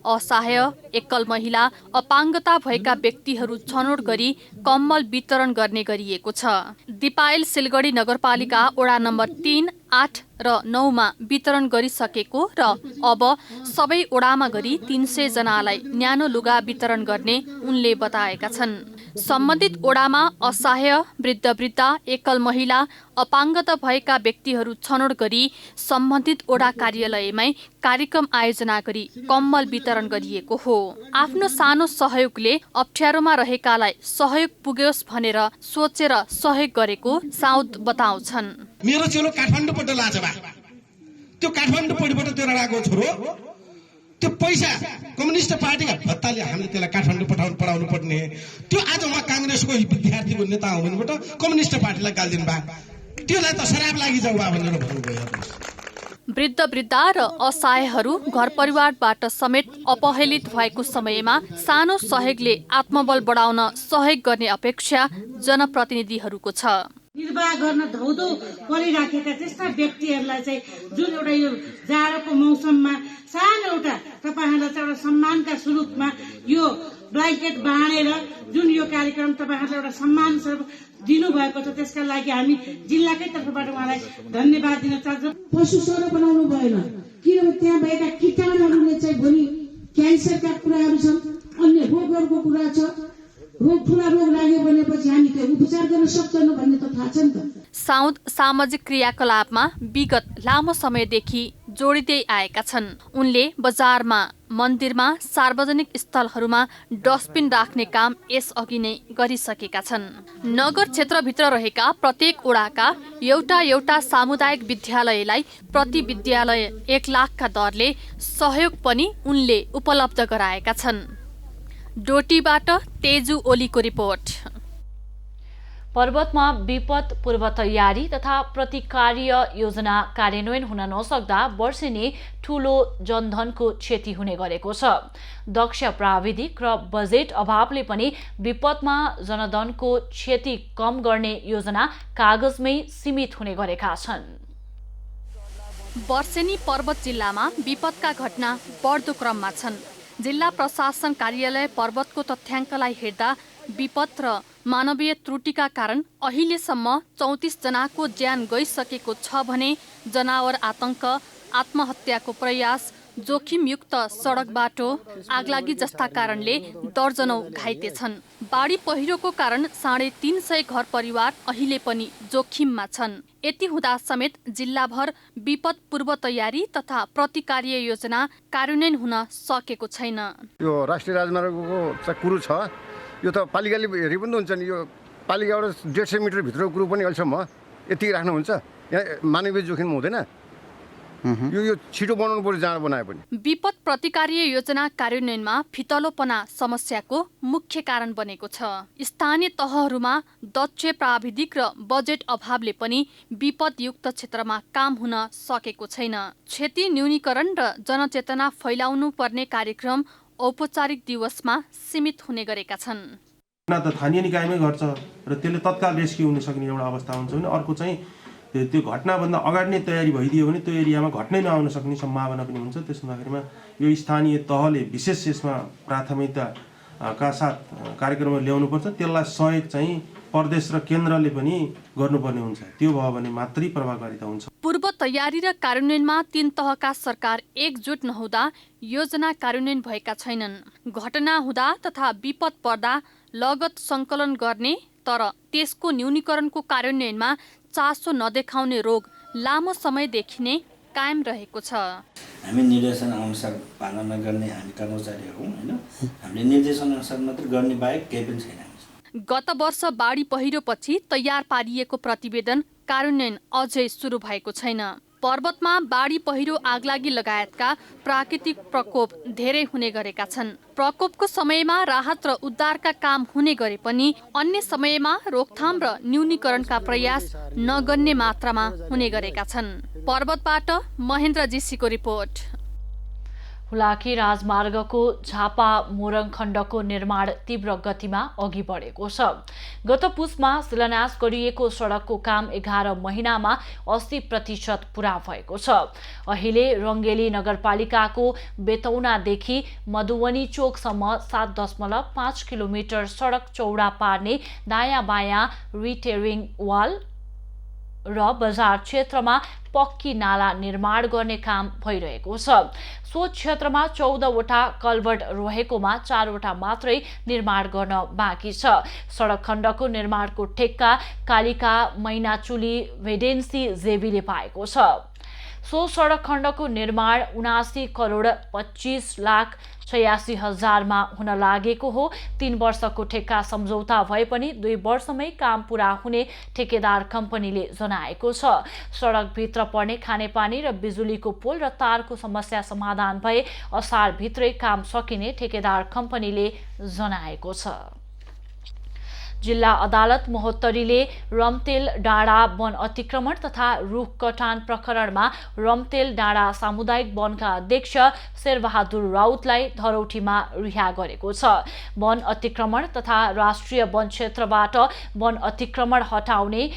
Speaker 10: असहाय, एकल महिला, अपाङ्गता भएका व्यक्तिहरू छनौट गरी कम्बल वितरण गर्ने गरिएको छ। दिपायल सिलगढी नगरपालिका वडा नम्बर 3, 8 र 9 मा वितरण गरिसकेको र अब सबै वडामा गरी 300 जनालाई न्यानो लुगा वितरण गर्ने उनले बताएका छन्। सम्बन्धित वडामा असहाय, वृद्ध, एकल महिला, अपाङ्गता भएका व्यक्तिहरू छनौट गरी सम्बन्धित वडा कार्यालयमै कार्यक्रम आयोजना गरी कम्बल वितरण गरिएको हो। आफ्नो सानो सहयोगले अप्ठ्यारोमा रहेकालाई सहयोग पुग्योस् भनेर सोचेर सहयोग गरेको साउद बताउँछन्।
Speaker 12: मेरो चेलो काठमाडौँबाट लाछ बा, त्यो काठमाडौँबाट त्यो राडाको छोरो त्यो पैसा कम्युनिस्ट पार्टीका भत्ताले हामीले त्यसलाई काठमाडौँ पठाउनु पर्ने, त्यो आज उहाँ काङ्ग्रेसको विद्यार्थीको नेता हो भनेबाट कम्युनिस्ट पार्टीलाई गाल्दिनु बा, त्यसलाई त शराब लागि जाऊ बा भनेर भन्नुभयो।
Speaker 10: वृद्ध र असहायहरू घर परिवारबाट समेत अपहेलित भएको समयमा सानो सहयोगले आत्मबल बढाउन सहयोग गर्ने अपेक्षा जनप्रतिनिधिहरूको छ।
Speaker 13: निर्वाह गर्न धौधौ परिराखेका त्यस्ता व्यक्तिहरूलाई चाहिँ जुन एउटा यो जाडोको मौसममा सानो एउटा तपाईँहरूलाई चाहिँ एउटा सम्मानका स्वरूपमा यो ब्ल्याङ्केट बाँडेर जुन यो कार्यक्रम तपाईँहरूलाई एउटा सम्मान स्वरूप दिनुभएको छ, त्यसका लागि हामी जिल्लाकै तर्फबाट उहाँलाई धन्यवाद दिन चाहन्छौँ।
Speaker 14: पशु सर बनाउनु भएन, किनभने त्यहाँ भएका कीटाणुहरूले चाहिँ भोलि क्यान्सरका कुराहरू छन्, अन्य रोगहरूको कुरा छ। ठुला रोग लाग्यो भनेपछि हामी त्यो उपचार गर्न सक्दैनौँ भन्ने त थाहा छ नि त।
Speaker 10: साउद सामाजिक क्रियाकलापमा विगत लामो समयदेखि जोडिँदै आएका छन्। उनले बजारमा मन्दिरमा सार्वजनिक स्थलहरूमा डस्टबिन राख्ने काम यसअघि नै गरिसकेका छन्। नगर क्षेत्रभित्र रहेका प्रत्येक वडाका एउटा सामुदायिक विद्यालयलाई प्रति विद्यालय 1 लाखका दरले सहयोग पनि उनले उपलब्ध गराएका छन्। डोटीबाट तेजु ओलीको रिपोर्ट।
Speaker 1: पर्वतमा विपद पूर्व तयारी तथा प्रतिकार्य योजना कार्यान्वयन हुन नसक्दा वर्षेनी ठूलो जनधनको क्षति हुने गरेको छ। दक्ष प्राविधिक र बजेट अभावले पनि विपदमा जनधनको क्षति कम गर्ने योजना कागजमै सीमित हुने गरेका छन्।
Speaker 10: वर्षेनी पर्वत जिल्लामा विपदका घटना बढ्दो क्रममा छन्। जिल्ला प्रशासन कार्यालय पर्वतको तथ्याङ्कलाई हेर्दा विपद र मानवीय त्रुटिका कारण अहिलेसम्म 34 जनाको ज्यान गइसकेको छ भने जनावर आतंक, आत्महत्याको प्रयास, जोखिमयुक्त सडक बाटो, आगलागी जस्ता कारणले दर्जनौं घाइते छन्। बाढी पहिरोको कारण 350 घर परिवार अहिले पनि जोखिममा छन्। यति हुँदा समेत जिल्लाभर विपद पूर्व तयारी तथा प्रतिकार्य योजना कार्यान्वयन हुन सकेको छैन।
Speaker 15: यो राष्ट्रिय राजमार्गको चाहिँ कुरो छ, यो त पालिकाले हेरि पनि हुन्छ नि। यो पालिकाबाट 150 मिटर भित्रको कुरो पनि अहिलेसम्म यति राख्नुहुन्छ, यहाँ मानवीय जोखिम हुँदैन। यो छिटो बनाउनु पर्यो जहाँ बनाए पनि।
Speaker 10: विपद प्रतिकार्य योजना कार्यान्वयनमा फितलोपना समस्याको मुख्य कारण बनेको छ। स्थानीय तहहरूमा दक्ष प्राविधिक र बजेट अभावले पनि विपदयुक्त क्षेत्रमा काम हुन सकेको छैन। क्षति न्यूनीकरण र जनचेतना फैलाउनु पर्ने कार्यक्रम औपचारिक दिवसमा सीमित हुने गरेका छन्।
Speaker 16: न त स्थानीय निकायमै गर्छ र त्यसले तत्काल रेस्क्यु हुन सक्ने एउटा अवस्था हुन्छ भने अर्को चाहिँ त्यो घटनाभन्दा अगाडि नै तयारी भइदियो भने त्यो एरियामा घटनै नआउन सक्ने सम्भावना पनि हुन्छ। त्यस हुँदाखेरिमा यो स्थानीय तहले विशेष यसमा प्राथमिकताका साथ कार्यक्रमहरू ल्याउनुपर्छ। त्यसलाई सहयोग चाहिँ प्रदेश र केन्द्रले पनि गर्नुपर्ने हुन्छ। त्यो भयो भने मात्रै प्रभावकारिता हुन्छ।
Speaker 10: पूर्व तयारी र कार्यान्वयनमा 3 तहका सरकार एकजुट नहुँदा योजना कार्यान्वयन भएका छैनन्। घटना हुँदा तथा विपद पर्दा लगत सङ्कलन गर्ने तर त्यसको न्यूनीकरणको कार्यान्वयनमा चासो नदेखाउने रोग लामो समयदेखि नै कायम रहेको छ।
Speaker 17: हामी निर्देशन अनुसार पालना गर्ने हामी कर्मचारी हौँ हैन। हामीले निर्देशन अनुसार मात्र गर्ने बाहेक केही पनि छैन।
Speaker 10: गत वर्ष बाढी पहिरोपछि तयार पारिएको प्रतिवेदन कार्यान्वयन अझै सुरु भएको छैन। पर्वतमा बाढी पहिरो, आगलागी लगायतका प्राकृतिक प्रकोप धेरै हुने गरेका छन्। प्रकोपको समयमा राहत र उद्धारका काम हुने गरे पनि अन्य समयमा रोकथाम र न्यूनीकरणका प्रयास नगर्ने मात्रामा हुने गरेका छन्। पर्वतबाट महेन्द्र जीसीको रिपोर्ट।
Speaker 1: हुलाकी राजमार्गको झापा मोरङ खण्डको निर्माण तीव्र गतिमा अघि बढेको छ। गत पुसमा शिलान्यास गरिएको सडकको काम 11 महिनामा 80% पूरा भएको छ। अहिले रङ्गेली नगरपालिकाको बेतौनादेखि मधुवनी चोकसम्म 7.5 किलोमिटर सडक चौडा पार्ने दायाँ बायाँ रिटेरिङ वाल र बजार क्षेत्रमा पक्की नाला निर्माण गर्ने काम भइरहेको छ। सो क्षेत्रमा 14वटा कल्भर्ट रहेकोमा 4वटा मात्रै निर्माण गर्न बाँकी छ। सडक खण्डको निर्माणको ठेक्का कालिका मैनाचुली भेडेन्सी जेबीले पाएको छ। सो सडक खण्डको निर्माण 79 करोड 25 लाख 86,000मा हुन लागेको हो। 3 वर्षको ठेक्का सम्झौता भए पनि 2 वर्षमै काम पूरा हुने ठेकेदार कम्पनीले जनाएको छ। सडकभित्र पर्ने खानेपानी र बिजुलीको पोल र तारको समस्या समाधान भए असारभित्रै काम सकिने ठेकेदार कम्पनीले जनाएको छ। जिल्ला अदालत महोत्तरीले रम्तेल डाँडा वन अतिक्रमण तथा रुख कटान प्रकरणमा रम्तेल डाँडा सामुदायिक वनका अध्यक्ष शेरबहादुर राउतलाई धरौटीमा रिहा गरेको छ। वन अतिक्रमण तथा राष्ट्रिय वन क्षेत्रबाट वन अतिक्रमण हटाउने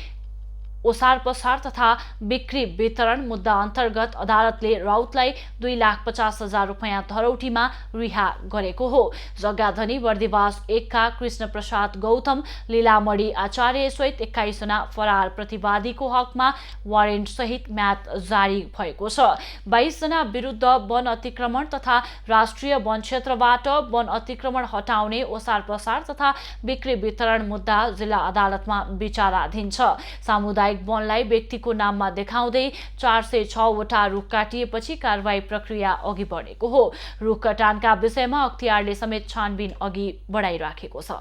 Speaker 1: ओसार पसार तथा बिक्री वितरण मुद्दा अन्तर्गत अदालतले राउतलाई 2,50,000 रुपैयाँ धरौटीमा रिहा गरेको हो। जग्गाधनी बर्दिवास 1 का कृष्ण प्रसाद गौतम, लीलामणि आचार्य सहित 21 जना फरार प्रतिवादीको हकमा वारेन्ट सहित म्याद जारी भएको छ। 22 जना विरुद्ध वन अतिक्रमण तथा राष्ट्रिय वन क्षेत्रबाट वन अतिक्रमण हटाउने ओसार पसार तथा बिक्री वितरण मुद्दा जिल्ला अदालतमा विचाराधीन छ। सामुदायिक सामुदायिक वनलाई व्यक्तिको नाममा देखाउँदै 406 वटा रुख काटिएपछि कारबाही प्रक्रिया अघि बढेको हो। रुख कटानका विषयमा अख्तियारले समेत छानबिन अघि बढाइराखेको छ।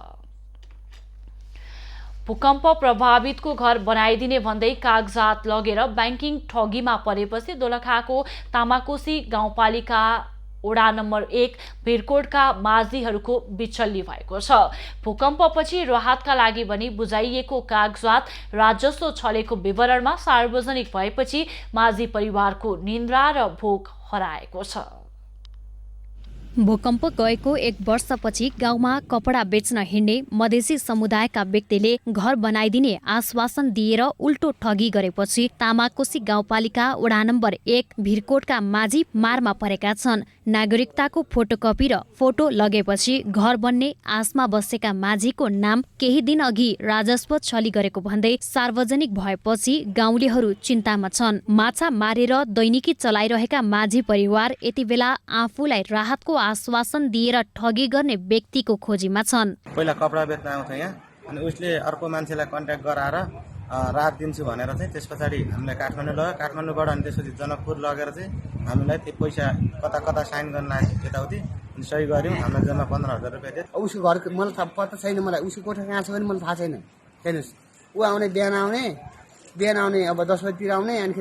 Speaker 1: भूकम्प प्रभावितको घर बनाइदिने भन्दै कागजात लगेर ब्याङ्किङ ठगीमा परेपछि दोलखाको तामाकोसी गाउँपालिका वडा नम्बर 1 भिरकोटका माझीहरूको बिचल्ली भएको छ। भूकम्पपछि राहतका लागि भनी बुझाइएको कागजात राजस्व छलेको विवरणमा सार्वजनिक भएपछि माझी परिवारको निन्द्रा र भोक हराएको छ।
Speaker 3: भूकम्प गएको 1 वर्षपछि गाउँमा कपडा बेच्न हिँड्ने मधेसी समुदायका व्यक्तिले घर बनाइदिने आश्वासन दिएर उल्टो ठगी गरेपछि तामाकोसी गाउँपालिका वडा नम्बर 1 भिरकोटका माझी मारमा परेका छन्। नागरिकताको फोटोकपी र फोटो लगेपछि घर बन्ने आशमा बसेका माझीको नाम केही दिन अघि राजस्व छली गरेको भन्दै सार्वजनिक भएपछि गाउँलेहरू चिन्तामा छन्। माछा मारेर दैनिकी चलाइरहेका माझी परिवार यति बेला आफूलाई राहतको आश्वासन दिएर ठगी गर्ने व्यक्तिको खोजीमा छन्।
Speaker 18: पहिला कपडा बेच्न आउँछ यहाँ अनि उसले अर्को मान्छेलाई कन्ट्याक्ट गराएर राहत दिन्छु भनेर चाहिँ त्यस पछाडि हामीलाई काठमाडौँ लग्यो। काठमाडौँबाट अनि त्यसपछि जनकपुर लगेर चाहिँ हामीलाई त्यो पैसा कता कता साइन गर्न आयो यताउति सही गऱ्यौँ। हामीलाई जम्मा 15,000 रुपियाँ दियो।
Speaker 11: उसको घर मलाई थाहा पत्ता छैन, मलाई उसको कोठा कहाँ छ भने मलाई थाहा छैन। हेर्नुहोस् ऊ आउने बिहान आउने अब 10 बजीतिर आउने अनि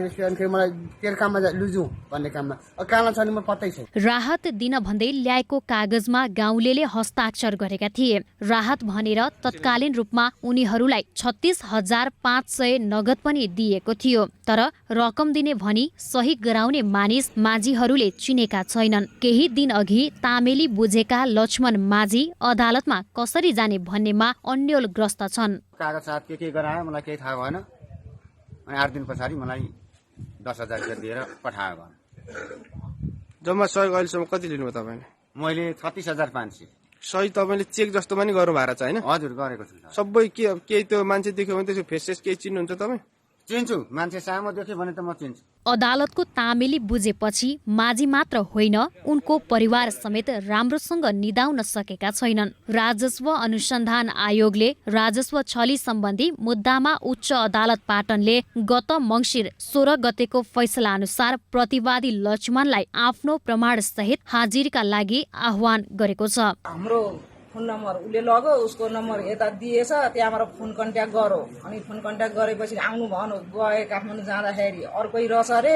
Speaker 11: मलाई तेरो काममा लुजु भन्ने काममा कहाँ छ नि म पत्तै छैन।
Speaker 3: राहत दिन भन्दै ल्याएको कागजमा गाउँलेले हस्ताक्षर गरेका थिए। राहत भनेर तत्कालीन रूपमा उनीहरूलाई 36,500 नगद पनि दिएको थियो। तर रकम दिने भनी सही गराउने मानिस माझीहरूले चिनेका छैनन्। केही दिन अघि तामेली बुझेका लक्ष्मण माझी अदालतमा कसरी जाने भन्नेमा अन्योलग्रस्त छन्।
Speaker 11: कागज के गरायो मलाई केही थाहा भएन अनि 8 दिन पछाडि मलाई 10,000 रुपियाँ दिएर पठायो घर।
Speaker 16: जम्मा सहयोग अहिलेसम्म कति लिनुभयो तपाईँले?
Speaker 11: मैले 36,500।
Speaker 16: सही तपाईँले चेक जस्तो पनि गर्नु भएको छ होइन?
Speaker 11: हजुर गरेको छु।
Speaker 16: सबै केही त्यो मान्छे देख्यो भने त्यसको फेसेस केही चिन्नुहुन्छ तपाईँ?
Speaker 11: चिन्छु, मान्छे सामु देख्यो भने त म चिन्छु।
Speaker 3: अदालतको तामेली बुझेपछि माझी मात्र होइन उनको परिवार समेत राम्रोसँग निदाउन सकेका छैनन्। राजस्व अनुसन्धान आयोगले राजस्व छली सम्बन्धी मुद्दामा उच्च अदालत पाटनले गत मङ्सिर 16 गतेको फैसला अनुसार प्रतिवादी लक्ष्मणलाई आफ्नो प्रमाण सहित हाजिरका लागि आह्वान गरेको छ।
Speaker 19: हाम्रो फोन नम्बर उसले लग्यो, उसको नम्बर यता दिएछ, त्यहाँबाट फोन कन्ट्याक्ट गरो अनि फोन कन्ट्याक्ट गरेपछि आउनु भन्नु गए। काठमाडौँ जाँदाखेरि अर्कै रहेछ अरे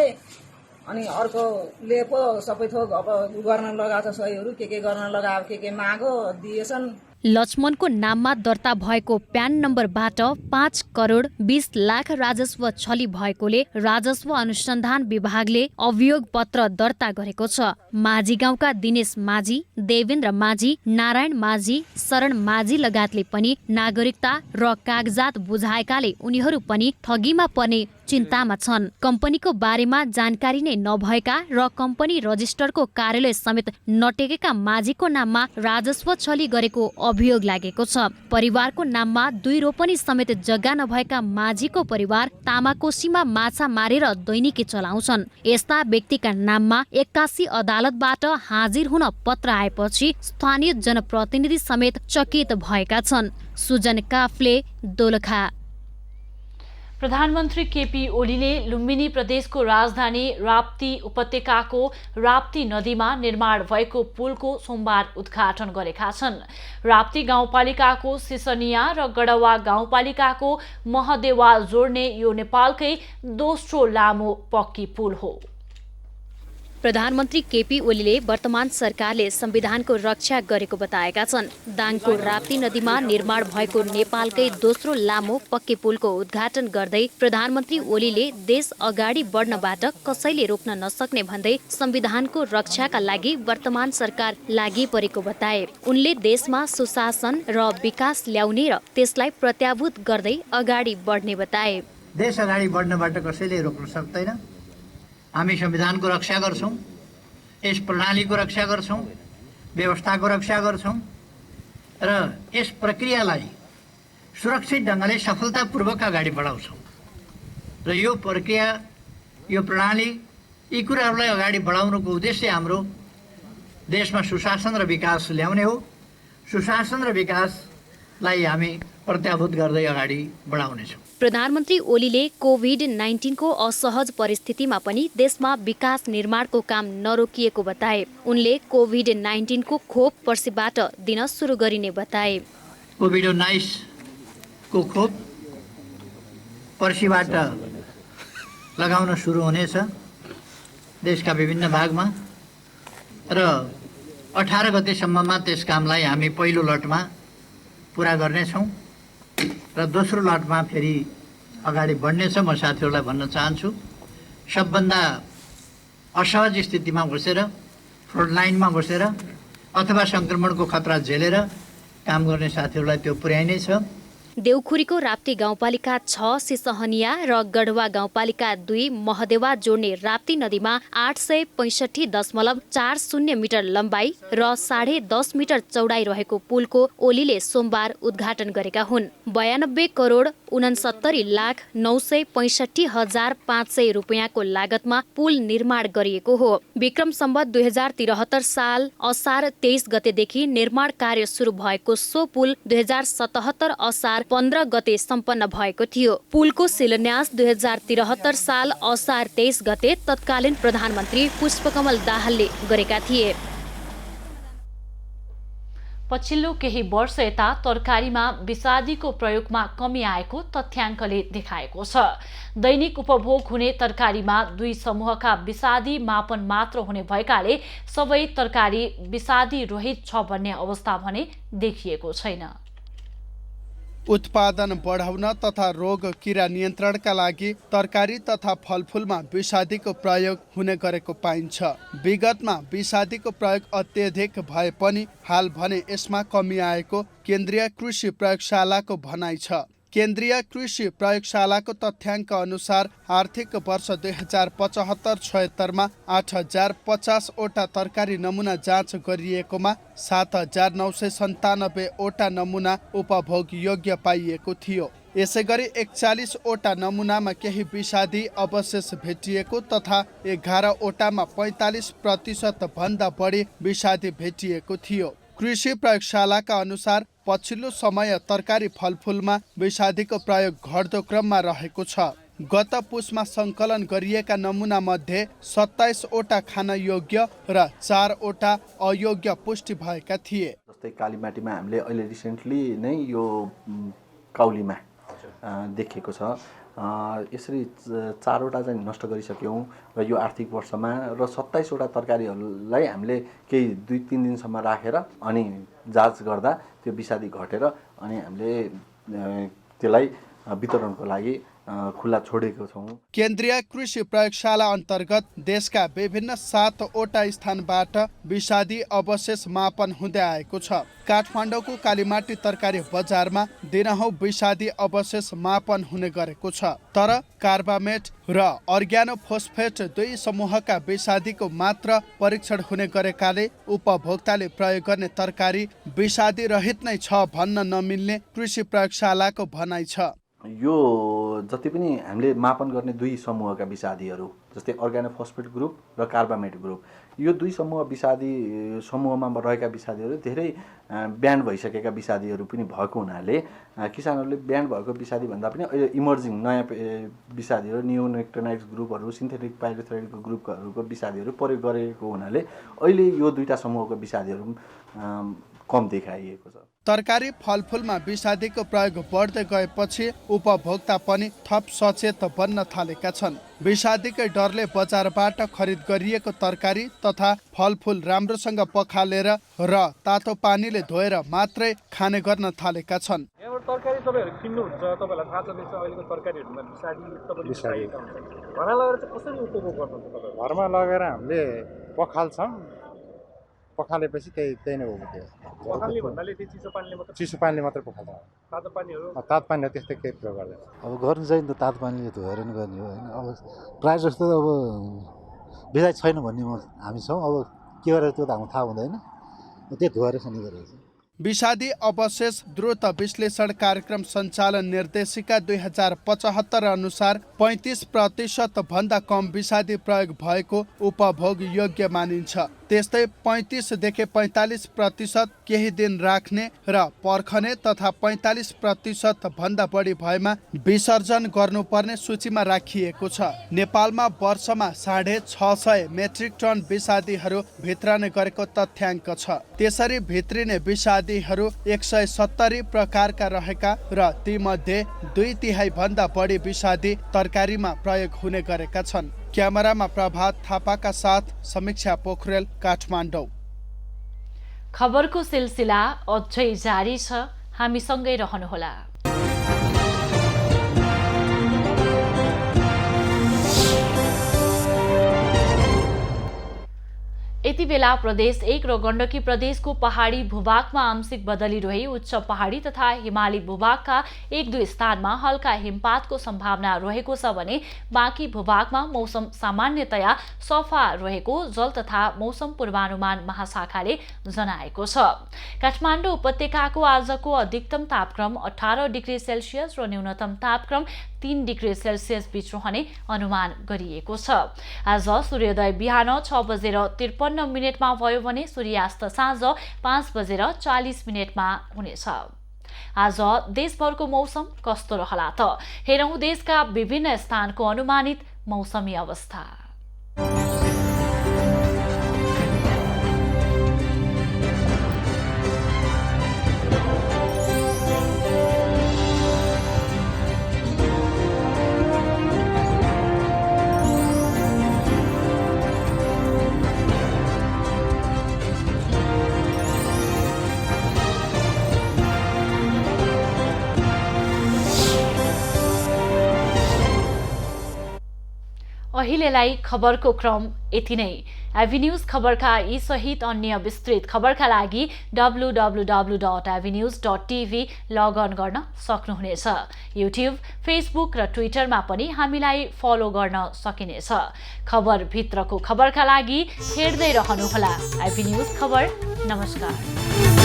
Speaker 19: अनि अर्कोले पो सबै थोक अब गर्न लगाएको छ, सहीहरू के गर्न लगायो, के माग्यो दिएछन्।
Speaker 3: लक्ष्मणको नाममा दर्ता भएको प्यान नम्बरबाट 5 करोड 20 लाख राजस्व छली भएकोले राजस्व अनुसन्धान विभागले अभियोग पत्र दर्ता गरेको छ। माझी गाउँका दिनेश माझी, देवेन्द्र माझी, नारायण माझी, शरण माझी लगायतले पनि नागरिकता र कागजात बुझाएकाले उनीहरू पनि ठगीमा पर्ने चिन्तामा छन्। कम्पनीको बारेमा जानकारी नै नभएका र कम्पनी रजिस्टरको कार्यालय समेत नटेकेका माझीको नाममा राजस्व छली गरेको अभियोग लागेको छ। परिवारको नाममा 2 रोपनी समेत जग्गा नभएका माझीको परिवार तामाकोसीमा माछा मारेर दैनिकी चलाउँछन्। यस्ता व्यक्तिका नाममा 81 अदालतबाट हाजिर हुन पत्र आएपछि स्थानीय जनप्रतिनिधि समेत चकित भएका छन्। सुजन काफले, दोलखा।
Speaker 1: प्रधानमन्त्री केपी ओलीले लुम्बिनी प्रदेशको राजधानी राप्ती उपत्यकाको राप्ती नदीमा निर्माण भएको पुलको सोमबार उद्घाटन गरेका छन्। राप्ती गाउँपालिकाको सिसनिया र गडवा गाउँपालिकाको महदेवाल जोड्ने यो नेपालकै दोस्रो लामो पक्की पुल हो।
Speaker 3: प्रधानमन्त्री केपी ओलीले वर्तमान सरकारले संविधानको रक्षा गरेको बताएका छन्। दाङको राप्ती नदीमा निर्माण भएको नेपालकै दोस्रो लामो पक्की पुलको उद्घाटन गर्दै प्रधानमन्त्री ओलीले देश अगाडि बढ्नबाट कसैले रोक्न नसक्ने भन्दै संविधानको रक्षाका लागि वर्तमान सरकार लागि परेको बताए। उनले देशमा सुशासन र विकास ल्याउने र त्यसलाई प्रत्याभूत गर्दै अगाडि बढ्ने बताए।
Speaker 20: देश अगाडि बढ्नबाट कसैले रोक्न सक्दैन। हामी संविधानको रक्षा गर्छौँ, यस प्रणालीको रक्षा गर्छौँ, व्यवस्थाको रक्षा गर्छौँ र यस प्रक्रियालाई सुरक्षित ढङ्गले सफलतापूर्वक अगाडि बढाउँछौँ। र यो प्रक्रिया, यो प्रणाली, यी कुराहरूलाई अगाडि बढाउनुको उद्देश्य हाम्रो देशमा सुशासन र विकास ल्याउने हो। सुशासन र विकासलाई हामी प्रत्याभूत गर्दै अगाडि बढाउनेछौँ।
Speaker 3: प्रधानमन्त्री ओलीले कोभिड-19 को असहज परिस्थितिमा पनि देशमा विकास निर्माणको काम नरोकिएको बताए। उनले कोभिड-19 को खोप पर्सिबाट दिन सुरु गरिने बताए।
Speaker 20: कोभिड-19 को खोप पर्सिबाट लगाउन सुरु हुनेछ देशका विभिन्न भागमा र 18 गतेसम्ममा त्यस कामलाई हामी पहिलो लटमा पुरा गर्नेछौँ र दोस्रो लटमा फेरि अगाडि बढ्नेछ। म साथीहरूलाई भन्न चाहन्छु, सबभन्दा असहज स्थितिमा बसेर फ्रन्ट लाइनमा बसेर अथवा सङ्क्रमणको खतरा झेलेर काम गर्ने साथीहरूलाई त्यो पुर्याइनै छ।
Speaker 3: देउखुरीको राप्ती गाउँपालिका 6 सिसहनिया र गढवा गाउँपालिका 2 महदेवा जोड्ने राप्ती नदीमा 865.40 मिटर लम्बाई र 10.5 मिटर चौडाइ रहेको पुलको ओलीले सोमबार उद्घाटन गरेका हुन्। 92,69,965,500 रुपियाँको लागतमा पुल निर्माण गरिएको हो। विक्रम सम्वत 2073 साल असार 23 गतेदेखि निर्माण कार्य सुरु भएको सो पुल 2077 असार 15 गते सम्पन्न भएको थियो। पुलको शिलान्यास 2073 साल असार 23 गते तत्कालीन प्रधानमन्त्री पुष्पकमल दाहालले गरेका थिए।
Speaker 1: पछिल्लो केही वर्ष यता तरकारीमा विषादीको प्रयोगमा कमी आएको तथ्याङ्कले देखाएको छ। दैनिक उपभोग हुने तरकारीमा 2 समूहका विषादी मापन मात्र हुने भएकाले सबै तरकारी विषादी रहित छ भन्ने अवस्था भने देखिएको छैन।
Speaker 21: उत्पादन बढाउन तथा रोग किरा नियन्त्रणका लागि तरकारी तथा फलफुलमा विषादीको प्रयोग हुने गरेको पाइन्छ। विगतमा विषादीको प्रयोग अत्यधिक भए पनि हाल भने यसमा कमी आएको केन्द्रीय कृषि प्रयोगशालाको भनाइ छ। केन्द्रीय कृषि प्रयोगशालाको तथ्याङ्क अनुसार आर्थिक वर्ष 2075-76 मा 8050 वटा तरकारी नमुना जाँच गरिएकोमा 7997 वटा नमुना उपभोग योग्य पाइएको थियो। यसैगरी 41 वटा नमुनामा केही विषादी अवशेष भेटिएको तथा 11 वटामा 45% भन्दा बढी विषादी भेटिएको थियो। कृषि प्रयोगशालाका अनुसार पछिल्लो समय तरकारी फलफुलमा विषादीको प्रयोग घट्दो क्रममा रहेको छ। गत पुसमा सङ्कलन गरिएका नमुना मध्ये 27 वटा खान योग्य र 4 वटा अयोग्य पुष्टि भएका थिए।
Speaker 22: जस्तै कालीमाटीमा हामीले अहिले रिसेन्टली नै यो काउलीमा देखेको छ। यसरी 4 वटा चाहिँ नष्ट गरिसक्यौँ र यो आर्थिक वर्षमा र 27 वटा तरकारीहरूलाई हामीले केही 2-3 दिनसम्म राखेर अनि जाँच गर्दा त्यो विषादी घटेर अनि हामीले त्यसलाई वितरणको लागि खुला छोडेको छौँ।
Speaker 21: केन्द्रीय कृषि प्रयोगशाला अन्तर्गत देशका विभिन्न 7 वटा स्थानबाट विषादी अवशेष मापन हुँदै आएको छ। काठमाडौँको कालीमाटी तरकारी बजारमा दिनहौ विषादी अवशेष मापन हुने गरेको छ। तर कार्बामेट र अर्ग्यानो फोस्फेट 2 समूहका विषादीको मात्र परीक्षण हुने गरेकाले उपभोक्ताले प्रयोग गर्ने तरकारी विषादी रहित नै छ भन्न नमिल्ने कृषि प्रयोगशालाको भनाइ छ।
Speaker 22: यो जति पनि हामीले मापन गर्ने 2 समूहका विषादीहरू जस्तै अर्ग्यानोफोस्फेट ग्रुप र कार्बामेट ग्रुप, यो 2 समूह विषादी समूहमा रहेका विषादीहरू धेरै ब्यान्ड भइसकेका विषादीहरू पनि भएको हुनाले किसानहरूले ब्यान्ड भएको विषादी भन्दा पनि अहिले इमर्जिङ नयाँ विषादीहरू नियोनेक्टोनाइड्स ग्रुपहरू सिन्थेटिक पाइलोथोराइडको ग्रुपहरूको विषादीहरू प्रयोग गरेको हुनाले अहिले यो 2टा समूहको विषादीहरू कम देखाइएको छ।
Speaker 21: तरकारी फलफुलमा विषादीको प्रयोग बढ्दै गएपछि उपभोक्ता पनि थप सचेत बन्न थालेका छन्। विषादीकै डरले बजारबाट खरिद गरिएको तरकारी तथा फलफुल राम्रोसँग पखालेर र तातो पानीले धोएर मात्रै खाने गर्न थालेका छन्।
Speaker 23: यहाँबाट तरकारी तपाईहरु किन्नुहुन्छ, तपाईलाई थाहा छ देश अहिलेको तरकारीहरुमा विषादी तपाईले खाएका हुन्छ। घरमा लगेर चाहिँ कसरी उपभोग गर्नुहुन्छ तपाईहरु?
Speaker 24: घरमा लगेर हामीले पखाल्छौँ, पखालेपछि त्यही नै हो।
Speaker 23: पखाल्ने भन्नाले त्यो
Speaker 24: चिसो पानीले मात्रै पखाल्छ।
Speaker 23: तातो पानीहरु
Speaker 24: त्यस्तै केही प्रयोग गर्दैन।
Speaker 25: अब गर्नु चाहिँ त तातो पानीले धोएर नै गर्ने हो हैन। अब प्राय जस्तो अब विषादी छैन भन्ने हामी छौँ। अब के गरेर त्यो त हामीलाई थाहा हुँदैन, त्यो धोएर खाने गरेको छ।
Speaker 21: विषादी अवशेष द्रुत विश्लेषण कार्यक्रम सञ्चालन निर्देशिका 2075 अनुसार 35% भन्दा कम विषादी प्रयोग भएको उपभोग योग्य मानिन्छ। त्यस्तै 35 देखि 45% केही दिन राख्ने र पर्खने तथा 45% भन्दा बढी भएमा विसर्जन गर्नुपर्ने सूचीमा राखिएको छ। नेपालमा वर्षमा 650 मेट्रिक टन विषादीहरू भित्रने गरेको तथ्याङ्क छ। त्यसरी भित्रिने विषादीहरू 170 प्रकारका रहेका र तीमध्ये 2/3 भन्दा बढी विषादी तरकारीमा प्रयोग हुने गरेका छन्। क्यामेरामा प्रभात थापाका साथ समीक्षा पोखरेल, काठमाडौँ।
Speaker 1: खबरको सिलसिला अझै जारी छ, हामीसँगै रहनुहोला। यति बेला प्रदेश 1 र गण्डकी प्रदेशको पहाडी भूभागमा आंशिक बदली रही उच्च पहाडी तथा हिमाली भूभागका 1-2 स्थानमा हल्का हिमपातको सम्भावना रहेको छ भने बाँकी भूभागमा मौसम सामान्यतया सफा रहेको जल तथा मौसम पूर्वानुमान महाशाखाले जनाएको छ। काठमाडौँ उपत्यकाको आजको अधिकतम तापक्रम 18 डिग्री सेल्सियस र न्यूनतम तापक्रम 3 डिग्री सेल्सियस बीच रहने अनुमान गरिएको छ। आज सूर्योदय बिहान 6:53 भयो भने सूर्यास्त साँझ 5:40 हुनेछ। आज देशभरको मौसम कस्तो रहला त हेरौं देशका विभिन्न स्थानको अनुमानित मौसमी अवस्था। अहिलेलाई खबरको क्रम यति नै। एभिन्यूज खबरका यी सहित अन्य विस्तृत खबरका लागि www.avenews.tv लगअन गर्न सक्नुहुनेछ। युट्युब, फेसबुक र ट्विटरमा पनि हामीलाई फलो गर्न सकिनेछ। खबर भित्रको खबरका लागि हेर्दै रहनुहोला एभिन्यूज खबर। नमस्कार।